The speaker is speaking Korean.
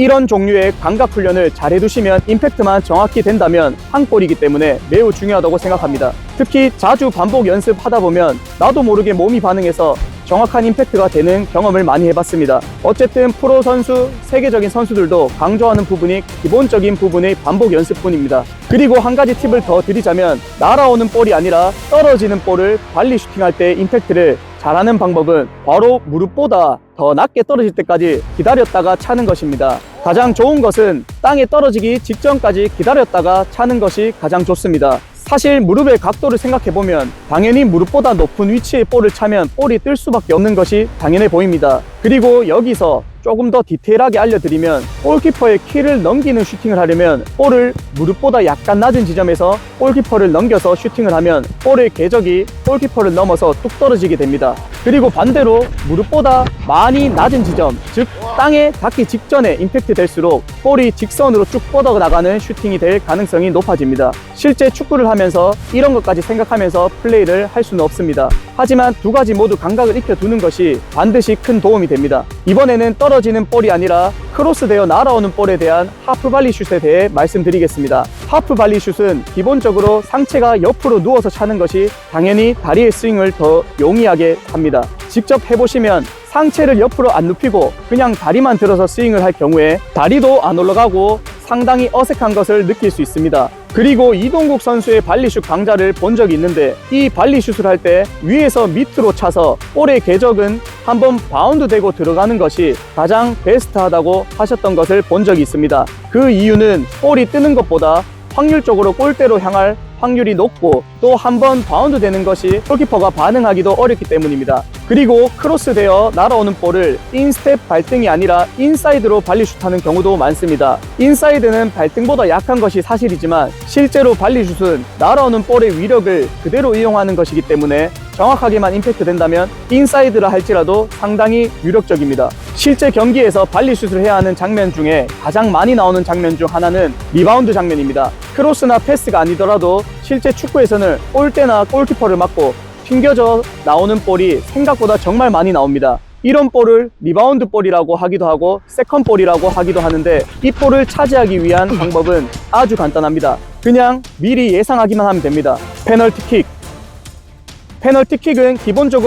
이런 종류의 감각 훈련을 잘 해두시면 임팩트만 정확히 된다면 한 골이기 때문에 매우 중요하다고 생각합니다. 특히 자주 반복 연습하다 보면 나도 모르게 몸이 반응해서 정확한 임팩트가 되는 경험을 많이 해봤습니다. 어쨌든 프로 선수, 세계적인 선수들도 강조하는 부분이 기본적인 부분의 반복 연습뿐입니다. 그리고 한 가지 팁을 더 드리자면 날아오는 볼이 아니라 떨어지는 볼을 발리 슈팅할 때 임팩트를 잘하는 방법은 바로 무릎보다 더 낮게 떨어질 때까지 기다렸다가 차는 것입니다. 가장 좋은 것은 땅에 떨어지기 직전까지 기다렸다가 차는 것이 가장 좋습니다. 사실 무릎의 각도를 생각해보면 당연히 무릎보다 높은 위치의 볼을 차면 볼이 뜰 수밖에 없는 것이 당연해 보입니다. 그리고 여기서 조금 더 디테일하게 알려드리면 골키퍼의 키를 넘기는 슈팅을 하려면 볼을 무릎보다 약간 낮은 지점에서 골키퍼를 넘겨서 슈팅을 하면 볼의 궤적이 골키퍼를 넘어서 뚝 떨어지게 됩니다. 그리고 반대로 무릎보다 많이 낮은 지점, 즉 땅에 닿기 직전에 임팩트 될수록 볼이 직선으로 쭉 뻗어나가는 슈팅이 될 가능성이 높아집니다. 실제 축구를 하면서 이런 것까지 생각하면서 플레이를 할 수는 없습니다. 하지만 두 가지 모두 감각을 익혀두는 것이 반드시 큰 도움이 됩니다. 이번에는 떨어지는 볼이 아니라 크로스되어 날아오는 볼에 대한 하프 발리 슛에 대해 말씀드리겠습니다. 하프 발리 슛은 기본적으로 상체가 옆으로 누워서 차는 것이 당연히 다리의 스윙을 더 용이하게 합니다. 직접 해보시면 상체를 옆으로 안 눕히고 그냥 다리만 들어서 스윙을 할 경우에 다리도 안 올라가고 상당히 어색한 것을 느낄 수 있습니다. 그리고 이동국 선수의 발리슛 강좌를 본 적이 있는데 이 발리슛을 할 때 위에서 밑으로 차서 볼의 궤적은 한번 바운드 되고 들어가는 것이 가장 베스트하다고 하셨던 것을 본 적이 있습니다. 그 이유는 볼이 뜨는 것보다 확률적으로 골대로 향할 확률이 높고 또 한 번 바운드 되는 것이 골키퍼가 반응하기도 어렵기 때문입니다. 그리고 크로스되어 날아오는 볼을 인스텝 발등이 아니라 인사이드로 발리슛하는 경우도 많습니다. 인사이드는 발등보다 약한 것이 사실이지만 실제로 발리슛은 날아오는 볼의 위력을 그대로 이용하는 것이기 때문에 정확하게만 임팩트 된다면 인사이드라 할지라도 상당히 유력적입니다. 실제 경기에서 발리슛을 해야 하는 장면 중에 가장 많이 나오는 장면 중 하나는 리바운드 장면입니다. 크로스나 패스가 아니더라도 실제 축구에서는 골대나 골키퍼를 맞고 튕겨져 나오는 볼이 생각보다 정말 많이 나옵니다. 이런 볼을 리바운드 볼이라고 하기도 하고 세컨 볼이라고 하기도 하는데 이 볼을 차지하기 위한 방법은 아주 간단합니다. 그냥 미리 예상하기만 하면 됩니다. 페널티킥은 기본적으로